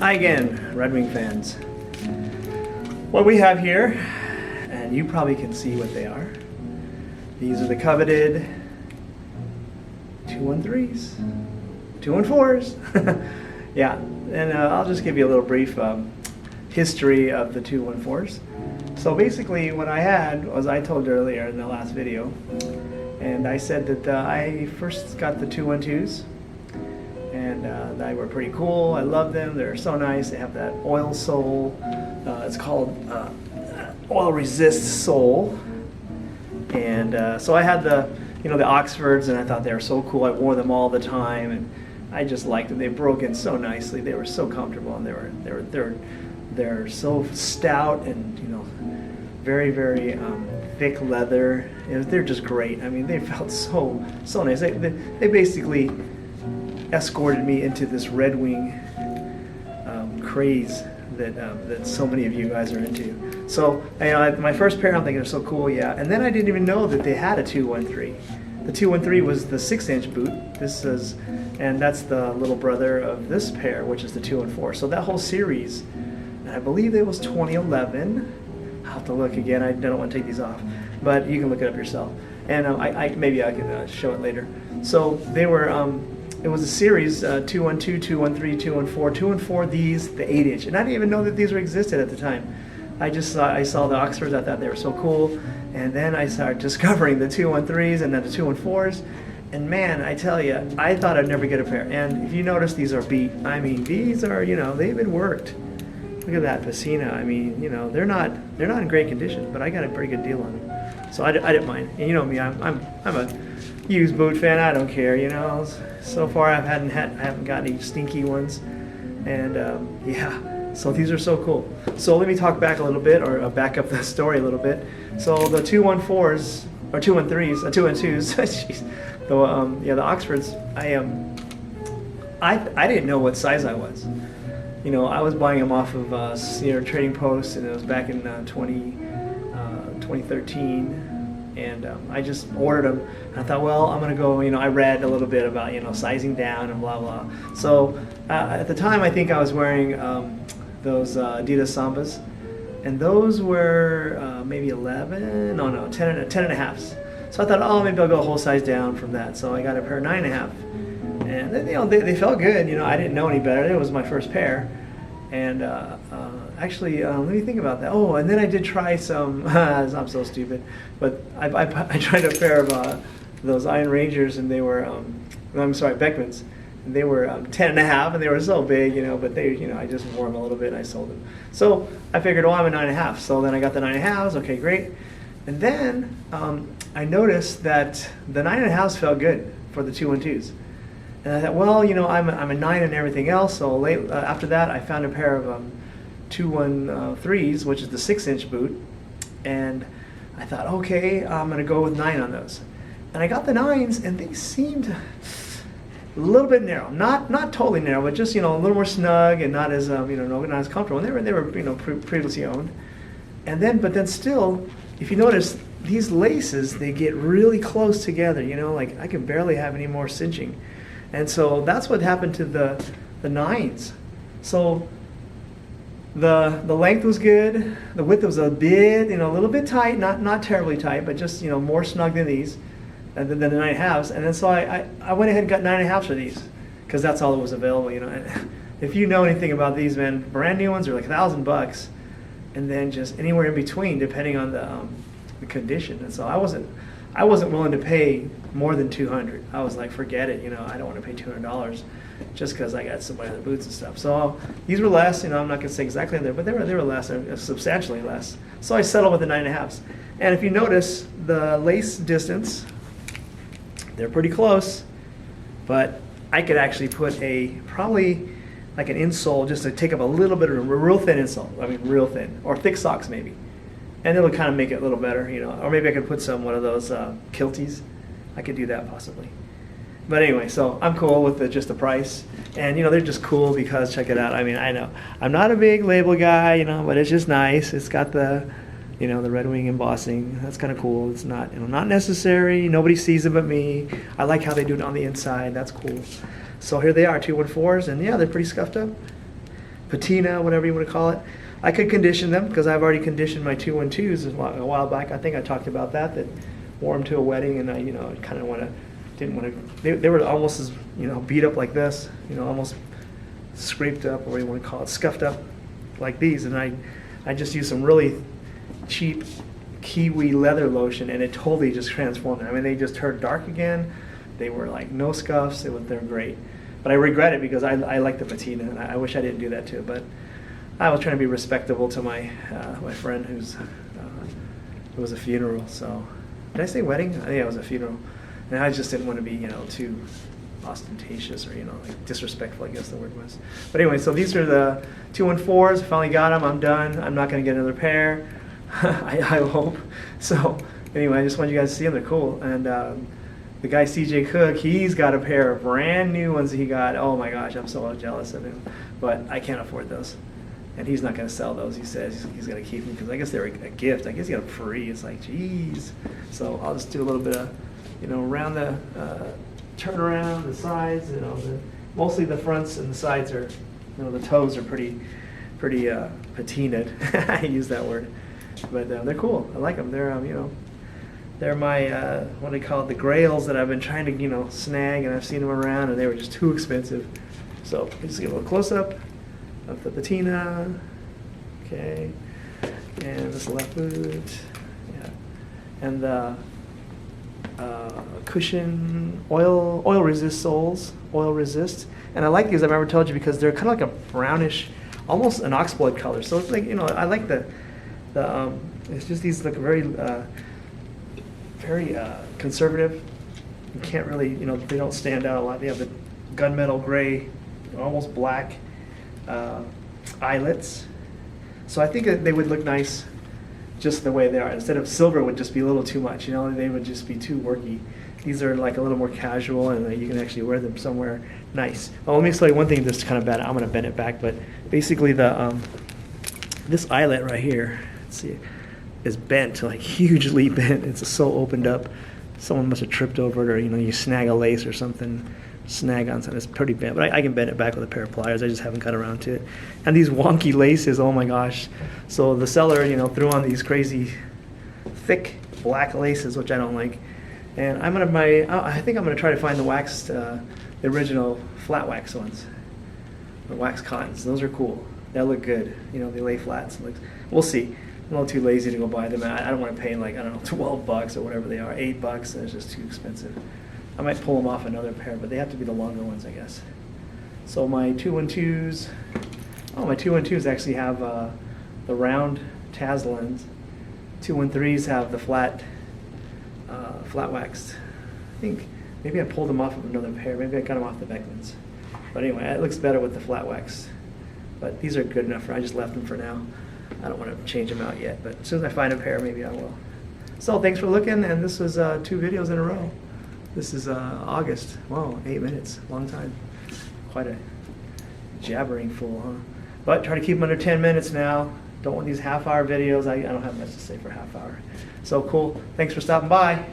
Hi again, Red Wing fans. What we have here, and you probably can see what they are. These are the coveted 213s, 214s. Yeah, and I'll just give you a little brief history of the 214s. So basically what I had was, I told you earlier in the last video, and I said that I first got the 212s, and they were pretty cool. I love them. They're so nice. They have that oil sole. It's called oil resist sole. And so I had the Oxfords, and I thought they were so cool. I wore them all the time, and I just liked them. They broke in so nicely. They were so comfortable, and they're so stout, and very, very thick leather. They're just great. I mean, they felt so nice. They basically escorted me into this Red Wing craze that so many of you guys are into. So my first pair, I'm thinking, they're so cool, yeah. And then I didn't even know that they had a 213. The 213 was the 6-inch boot. And that's the little brother of this pair, which is the 214. So that whole series, and I believe it was 2011. I'll have to look again. I don't want to take these off, but you can look it up yourself. And maybe I can show it later. So they were. It was a series, 212, 213, 214, 214, these, the 8-inch. And I didn't even know that these were existed at the time. I saw the Oxfords, I thought they were so cool. And then I started discovering the 213s and then the 214s. And man, I tell you, I thought I'd never get a pair. And if you notice, these are beat. I mean, these are, they've been worked. Look at that patina. I mean, they're not in great condition, but I got a pretty good deal on them. So I didn't mind. And you know me, I'm a used boot fan. I don't care, So far I haven't got any stinky ones, and yeah, so these are so cool. So let me talk back a little bit, or back up the story a little bit. So the 214s or 213s, 212s, jeez, the Oxfords. I didn't know what size I was. I was buying them off of Trading Post, and it was back in 2013. And I just ordered them. I thought, well, I'm gonna go. I read a little bit about sizing down and blah blah. So at the time, I think I was wearing those Adidas Sambas, and those were maybe 11. No, 10 and a halves. So I thought, oh, maybe I'll go a whole size down from that. So I got a pair of 9.5, and they felt good. I didn't know any better. It was my first pair, and actually, let me think about that. Oh, and then I did try some, I'm so stupid, but I tried a pair of those Iron Rangers, and they were, I'm sorry, Beckmans, and they were 10 and a half, and they were so big, but they, I just wore them a little bit, and I sold them. So I figured, oh, I'm a 9.5, so then I got the 9.5s, okay, great. And then I noticed that the 9.5s felt good for the 212s. And I thought, well, I'm a 9 and everything else, so after that, I found a pair of 213s, which is the 6-inch boot, and I thought, okay, I'm gonna go with 9 on those. And I got the 9s, and they seemed a little bit narrow, not totally narrow, but just a little more snug and not as not as comfortable. And they were previously owned. But then still, if you notice, these laces, they get really close together. Like I can barely have any more cinching, and so that's what happened to the 9s. So the length was good. The width was a bit, a little bit tight, not terribly tight, but just more snug than these, than the 9.5s. And then so I went ahead and got 9.5s for these, because that's all that was available. And if you know anything about these, man, brand new ones are like $1,000, and then just anywhere in between, depending on the condition. And so I wasn't willing to pay more than $200. I was like, forget it. I don't want to pay $200. Just because I got some other boots and stuff. So these were less, I'm not going to say exactly there, but they were less, substantially less. So I settled with the 9.5s. And if you notice, the lace distance, they're pretty close, but I could actually put probably like an insole just to take up a little bit of a real thin insole. I mean, real thin, or thick socks maybe. And it'll kind of make it a little better, or maybe I could put one of those kilties. I could do that possibly. But anyway, so I'm cool with just the price, and they're just cool because, check it out. I mean, I know I'm not a big label guy, but it's just nice. It's got the Red Wing embossing. That's kind of cool. It's not not necessary. Nobody sees it but me. I like how they do it on the inside. That's cool. So here they are, 214s, and yeah, they're pretty scuffed up. patina, whatever you want to call it. I could condition them because I've already conditioned my 212s a while back. I think I talked about that wore them to a wedding, and I, kind of didn't want to. They were almost as, beat up like this, almost scraped up, or what you want to call it, scuffed up like these, and I just used some really cheap kiwi leather lotion, and it totally just transformed them. I mean, they just turned dark again. They were like no scuffs. They're great. But I regret it because I like the patina, and I wish I didn't do that too. But I was trying to be respectable to my my friend who's it was a funeral. So did I say wedding? I think it was a funeral, and I just didn't want to be too ostentatious or like disrespectful, I guess the word was. But anyway, so these are the 214s. I finally got them. I'm done. I'm not going to get another pair. I hope. So anyway, I just want you guys to see them. They're cool. And the guy CJ Cook, he's got a pair of brand new ones that he got. Oh my gosh, I'm so jealous of him. But I can't afford those. And he's not going to sell those. He says he's going to keep them because I guess they're a gift. I guess he got them free. It's like, geez. So I'll just do a little bit of, around the turn around the sides. Mostly the fronts and the sides are, the toes are pretty patinaed. I use that word, but they're cool. I like them. They're my what do they call it? The grails that I've been trying to snag, and I've seen them around, and they were just too expensive. So just get a little close up of the patina. Okay, and this left boot. Yeah, and the cushion oil resist soles, oil resist. And I like these. I've never told you because they're kind of like a brownish, almost an oxblood color. So it's like I like the it's just these look very conservative. You can't really they don't stand out a lot. They have the gunmetal gray, almost black eyelets. So I think that they would look nice just the way they are. Instead of silver would just be a little too much, they would just be too worky. These are like a little more casual, and you can actually wear them somewhere nice. Oh, let me explain one thing that's kind of bad. I'm going to bend it back, but basically this eyelet right here, let's see, is bent, like hugely bent. It's so opened up. Someone must have tripped over it, or you snag a lace or something, snag on something. It's pretty bent, but I can bend it back with a pair of pliers. I just haven't got around to it. And these wonky laces, oh my gosh. So the seller, threw on these crazy thick black laces, which I don't like. And I think I'm gonna try to find the waxed, the original flat wax ones, the wax cottons. Those are cool. They look good. They lay flat. So we'll see. I'm a little too lazy to go buy them. I don't want to pay like, I don't know, $12 or whatever they are, $8. It's just too expensive. I might pull them off another pair, but they have to be the longer ones, I guess. So my 212s, my 212s actually have the round Taslins. 213s have the flat waxed. I think maybe I pulled them off of another pair. Maybe I got them off the Beckmans. But anyway, it looks better with the flat wax. But these are good enough. I just left them for now. I don't want to change them out yet, but as soon as I find a pair, maybe I will. So thanks for looking, and this was 2 videos in a row. This is August. Wow, 8 minutes, long time. Quite a jabbering fool, huh? But try to keep them under 10 minutes now. Don't want these half-hour videos. I don't have much to say for a half hour. So cool. Thanks for stopping by.